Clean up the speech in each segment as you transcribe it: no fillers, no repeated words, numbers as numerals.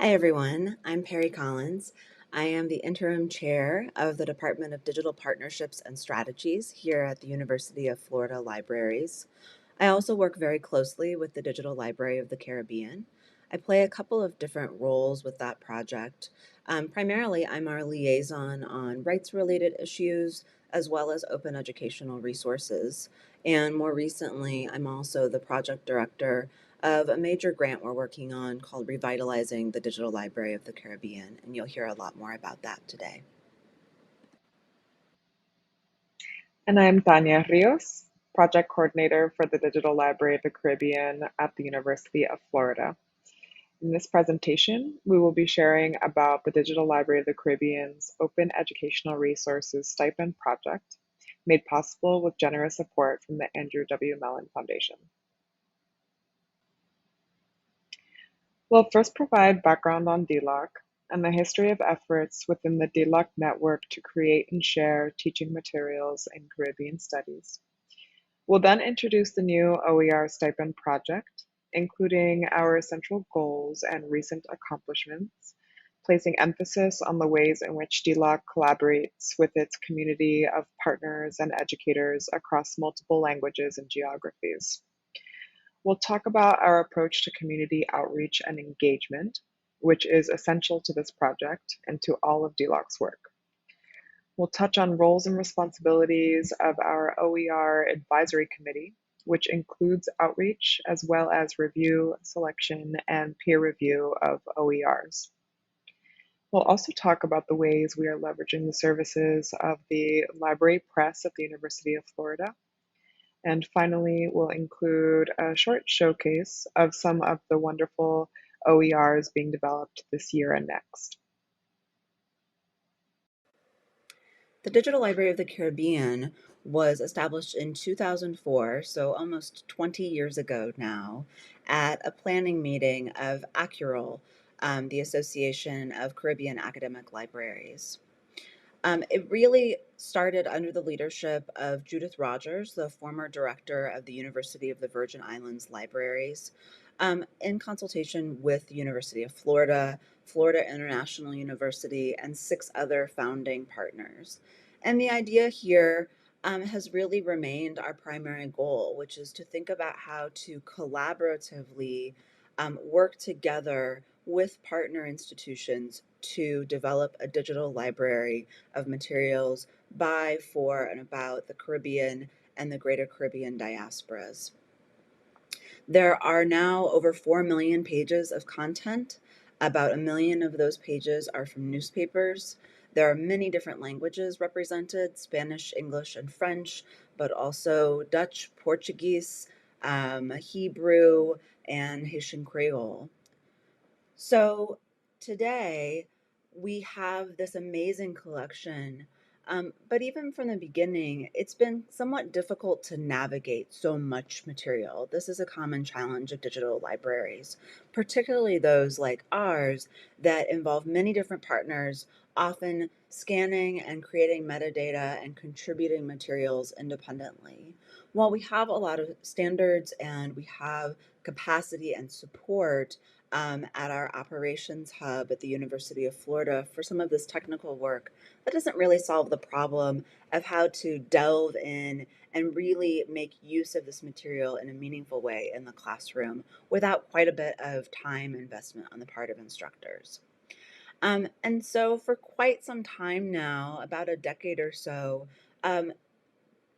Hi, everyone. I'm Perry Collins. I am the interim chair of the Department of Digital Partnerships and Strategies here at the University of Florida Libraries. I also work very closely with the Digital Library of the Caribbean. I play a couple of different roles with that project. Primarily, I'm our liaison on rights-related issues as well as open educational resources. And more recently, I'm also the project director of a major grant we're working on called Revitalizing the Digital Library of the Caribbean, and you'll hear a lot more about that today. And I'm Tania Ríos, Project Coordinator for the Digital Library of the Caribbean at the University of Florida. In this presentation, we will be sharing about the Digital Library of the Caribbean's Open Educational Resources Stipend Project, made possible with generous support from the Andrew W. Mellon Foundation. We'll first provide background on DLOC and the history of efforts within the DLOC network to create and share teaching materials in Caribbean studies. We'll then introduce the new OER stipend project, including our essential goals and recent accomplishments, placing emphasis on the ways in which DLOC collaborates with its community of partners and educators across multiple languages and geographies. We'll talk about our approach to community outreach and engagement, which is essential to this project and to all of DLOC's work. We'll touch on roles and responsibilities of our OER Advisory Committee, which includes outreach as well as review, selection, and peer review of OERs. We'll also talk about the ways we are leveraging the services of the Library Press at the University of Florida. And finally, we'll include a short showcase of some of the wonderful OERs being developed this year and next. The Digital Library of the Caribbean was established in 2004, so almost 20 years ago now, at a planning meeting of ACURL, the Association of Caribbean Academic Libraries. It really started under the leadership of Judith Rogers, the former director of the University of the Virgin Islands Libraries, in consultation with the University of Florida, Florida International University, and 6 other founding partners. And the idea here has really remained our primary goal, which is to think about how to collaboratively work together with partner institutions to develop a digital library of materials by, for, and about the Caribbean and the Greater Caribbean diasporas. There are now over 4 million pages of content. About 1 million of those pages are from newspapers. There are many different languages represented: Spanish, English, and French, but also Dutch, Portuguese, Hebrew, and Haitian Creole. So today we have this amazing collection, but even from the beginning, it's been somewhat difficult to navigate so much material. This is a common challenge of digital libraries, particularly those like ours that involve many different partners, often scanning and creating metadata and contributing materials independently. While we have a lot of standards and we have capacity and support at our operations hub at the University of Florida for some of this technical work, that doesn't really solve the problem of how to delve in and really make use of this material in a meaningful way in the classroom without quite a bit of time investment on the part of instructors. And so for quite some time now, about a decade or so, um,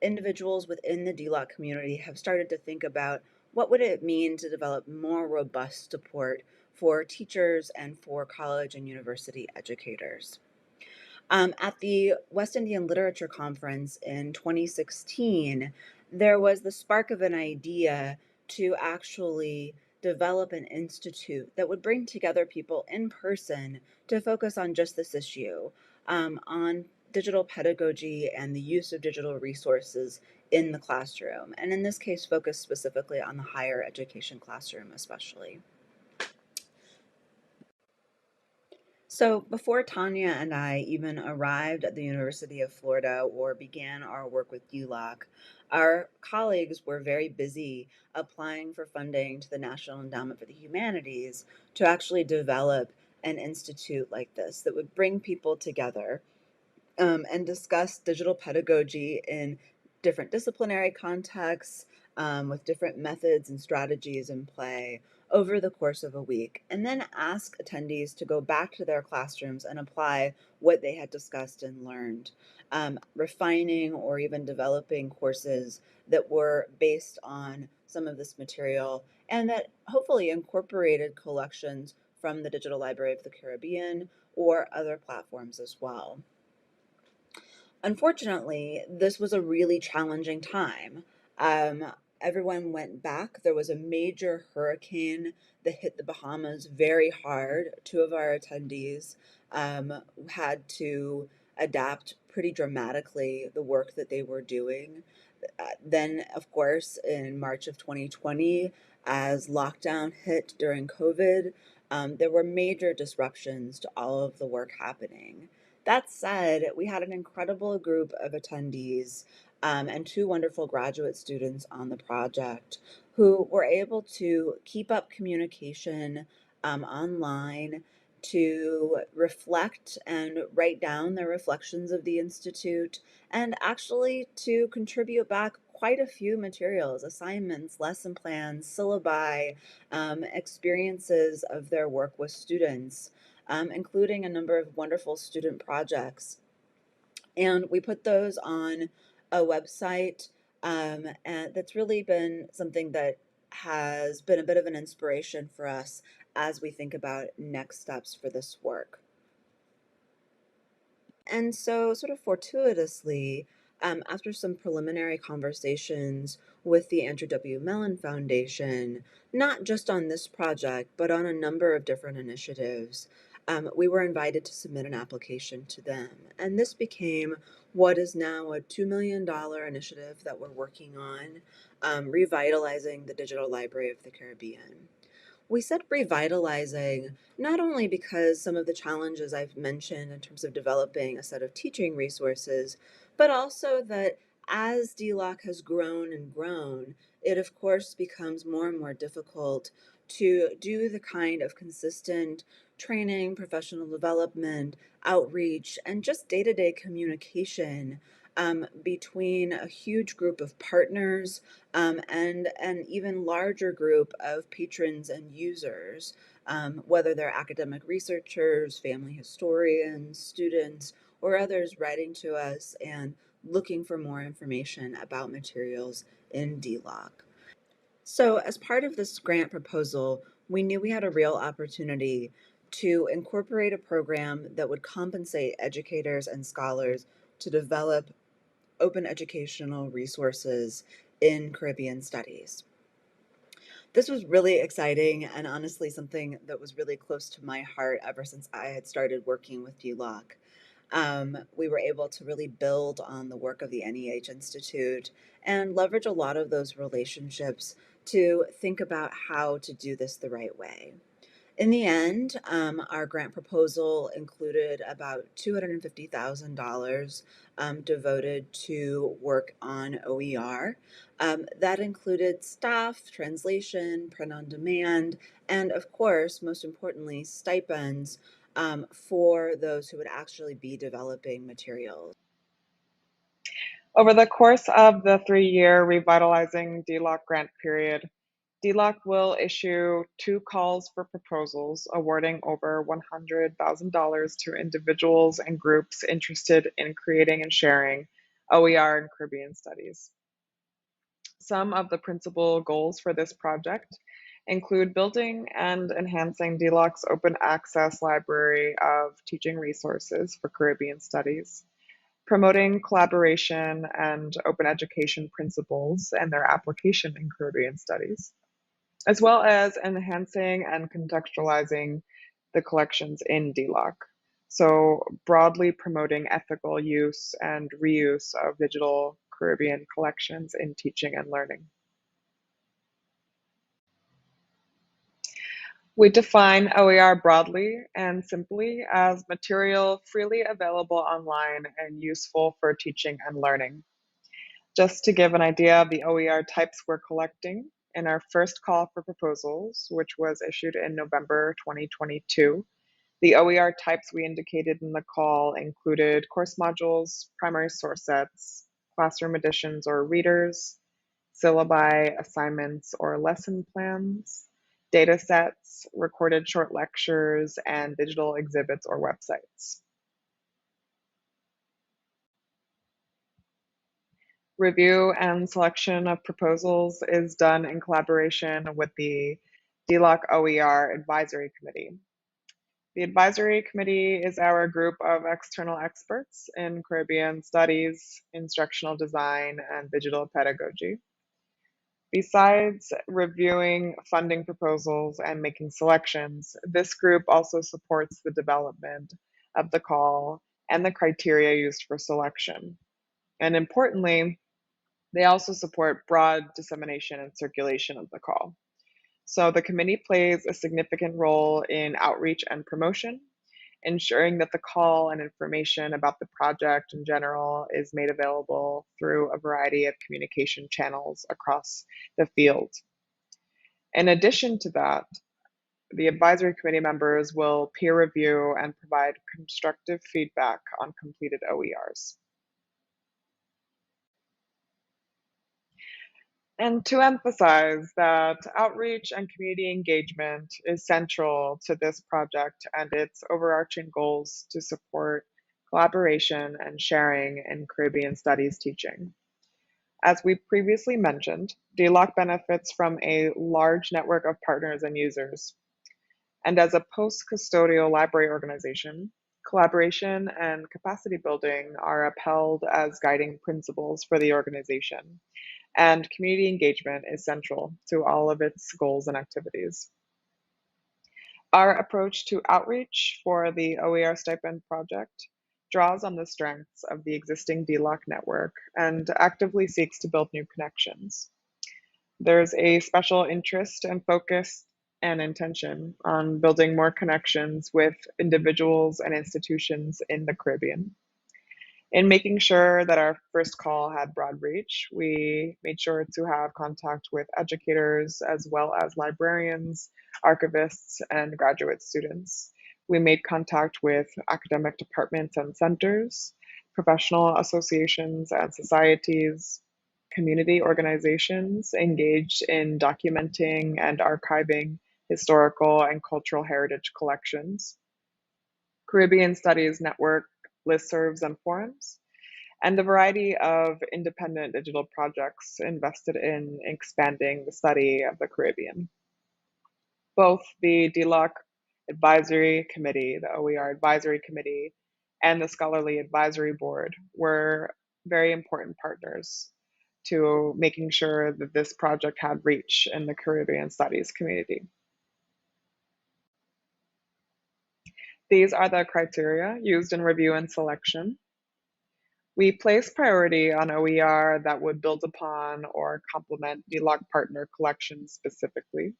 individuals within the DLOC community have started to think about what would it mean to develop more robust support for teachers and for college and university educators. At the West Indian Literature Conference in 2016, there was the spark of an idea to actually develop an institute that would bring together people in person to focus on just this issue, on digital pedagogy and the use of digital resources in the classroom. And in this case, focus specifically on the higher education classroom, especially. So before Tania and I even arrived at the University of Florida or began our work with ULOC, our colleagues were very busy applying for funding to the National Endowment for the Humanities to actually develop an institute like this that would bring people together and discuss digital pedagogy in different disciplinary contexts with different methods and strategies in play over the course of a week, and then ask attendees to go back to their classrooms and apply what they had discussed and learned, refining or even developing courses that were based on some of this material and that hopefully incorporated collections from the Digital Library of the Caribbean or other platforms as well. Unfortunately, this was a really challenging time. Um, Everyone went back. There was a major hurricane that hit the Bahamas very hard. Two of our attendees had to adapt pretty dramatically the work that they were doing. Then, of course, in March of 2020, as lockdown hit during COVID, there were major disruptions to all of the work happening. That said, we had an incredible group of attendees and two wonderful graduate students on the project who were able to keep up communication online, to reflect and write down their reflections of the Institute, and actually to contribute back quite a few materials, assignments, lesson plans, syllabi, experiences of their work with students, including a number of wonderful student projects. And we put those on a website, and that's really been something that has been a bit of an inspiration for us as we think about next steps for this work. And so, sort of fortuitously, after some preliminary conversations with the Andrew W. Mellon Foundation, not just on this project, but on a number of different initiatives, we were invited to submit an application to them. And this became what is now a $2 million initiative that we're working on, revitalizing the Digital Library of the Caribbean. We said revitalizing not only because some of the challenges I've mentioned in terms of developing a set of teaching resources, but also that as DLOC has grown and grown, it of course becomes more and more difficult to do the kind of consistent training, professional development, outreach, and just day to day communication between a huge group of partners and an even larger group of patrons and users, whether they're academic researchers, family historians, students, or others writing to us and looking for more information about materials in DLOC. So, as part of this grant proposal, we knew we had a real opportunity to incorporate a program that would compensate educators and scholars to develop open educational resources in Caribbean studies. This was really exciting and honestly something that was really close to my heart ever since I had started working with DLOC. We were able to really build on the work of the NEH Institute and leverage a lot of those relationships to think about how to do this the right way. In the end, our grant proposal included about $250,000 devoted to work on OER. That included staff, translation, print on demand, and of course, most importantly, stipends for those who would actually be developing materials. Over the course of the 3-year Revitalizing DLOC grant period, DLOC will issue 2 calls for proposals awarding over $100,000 to individuals and groups interested in creating and sharing OER and Caribbean studies. Some of the principal goals for this project include building and enhancing DLOC's open access library of teaching resources for Caribbean studies, promoting collaboration and open education principles and their application in Caribbean studies, as well as enhancing and contextualizing the collections in DLOC. So, broadly promoting ethical use and reuse of digital Caribbean collections in teaching and learning. We define OER broadly and simply as material freely available online and useful for teaching and learning. Just to give an idea of the OER types we're collecting, in our first call for proposals, which was issued in November 2022, The OER types we indicated in the call included course modules, primary source sets, classroom editions or readers, syllabi, assignments or lesson plans, data sets, recorded short lectures, and digital exhibits or websites. Review and selection of proposals is done in collaboration with the DLOC OER Advisory Committee. The advisory committee is our group of external experts in Caribbean studies, instructional design, and digital pedagogy. Besides reviewing funding proposals and making selections, this group also supports the development of the call and the criteria used for selection. And importantly, they also support broad dissemination and circulation of the call. So the committee plays a significant role in outreach and promotion, ensuring that the call and information about the project in general is made available through a variety of communication channels across the field. In addition to that, the advisory committee members will peer review and provide constructive feedback on completed OERs. And to emphasize that outreach and community engagement is central to this project and its overarching goals to support collaboration and sharing in Caribbean studies teaching. As we previously mentioned, DLOC benefits from a large network of partners and users. And as a post-custodial library organization, collaboration and capacity building are upheld as guiding principles for the organization, and community engagement is central to all of its goals and activities. Our approach to outreach for the OER stipend project draws on the strengths of the existing DLOC network and actively seeks to build new connections. There's a special interest and focus and intention on building more connections with individuals and institutions in the Caribbean. In making sure that our first call had broad reach, we made sure to have contact with educators as well as librarians, archivists, and graduate students. We made contact with academic departments and centers, professional associations and societies, community organizations engaged in documenting and archiving historical and cultural heritage collections, Caribbean Studies Network listservs and forums, and a variety of independent digital projects invested in expanding the study of the Caribbean. Both the DLOC Advisory Committee, the OER Advisory Committee, and the Scholarly Advisory Board were very important partners to making sure that this project had reach in the Caribbean studies community. These are the criteria used in review and selection. We place priority on OER that would build upon or complement DLOC partner collections specifically,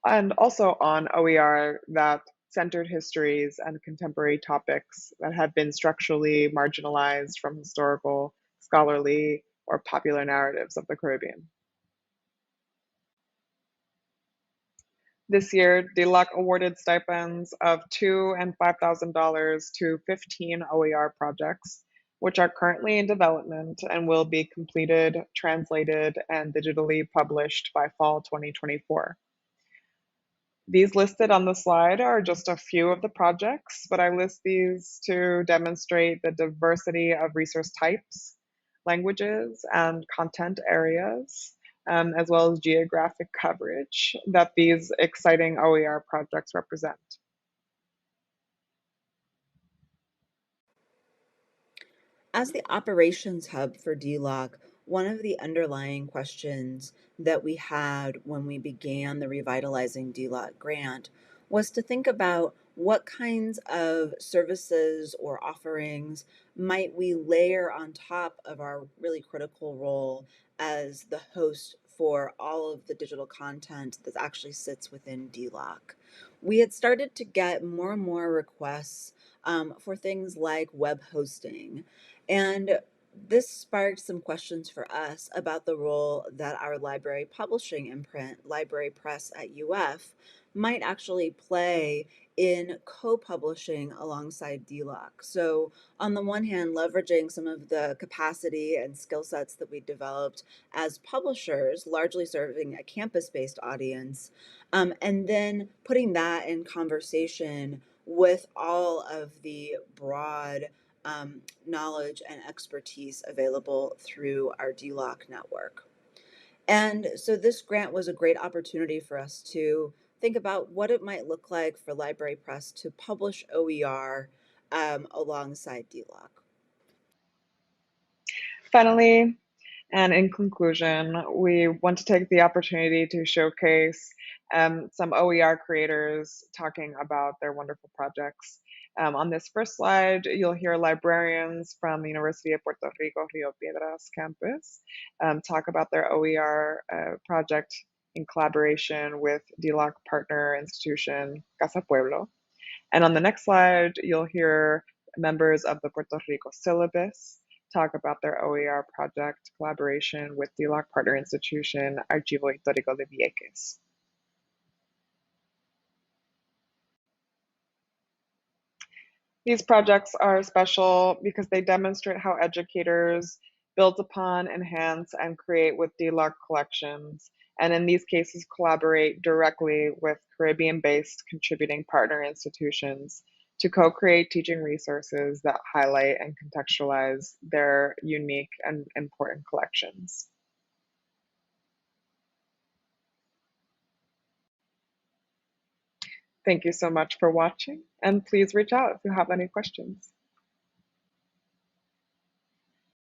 and also on OER that centered histories and contemporary topics that have been structurally marginalized from historical, scholarly, or popular narratives of the Caribbean. This year, DLOC awarded stipends of $2,000 and $5,000 to 15 OER projects, which are currently in development and will be completed, translated, and digitally published by fall 2024. These listed on the slide are just a few of the projects, but I list these to demonstrate the diversity of resource types, languages, and content areas, as well as geographic coverage that these exciting OER projects represent. As the operations hub for DLOC, one of the underlying questions that we had when we began the Revitalizing DLOC grant was to think about what kinds of services or offerings might we layer on top of our really critical role as the host for all of the digital content that actually sits within DLOC. We had started to get more and more requests for things like web hosting, and this sparked some questions for us about the role that our library publishing imprint, Library Press at UF, might actually play in co-publishing alongside DLOC. So on the one hand, leveraging some of the capacity and skill sets that we developed as publishers, largely serving a campus-based audience, and then putting that in conversation with all of the broad knowledge and expertise available through our DLOC network. And so this grant was a great opportunity for us to think about what it might look like for Library Press to publish OER alongside DLOC. Finally, and in conclusion, we want to take the opportunity to showcase some OER creators talking about their wonderful projects. On this first slide, you'll hear librarians from the University of Puerto Rico, Rio Piedras campus talk about their OER project in collaboration with DLOC partner institution Casa Pueblo. And on the next slide, you'll hear members of the Puerto Rico syllabus talk about their OER project collaboration with the DLOC partner institution Archivo Histórico de Vieques. These projects are special because they demonstrate how educators build upon, enhance, and create with DLOC collections, and in these cases collaborate directly with Caribbean-based contributing partner institutions to co-create teaching resources that highlight and contextualize their unique and important collections. Thank you so much for watching, and please reach out if you have any questions.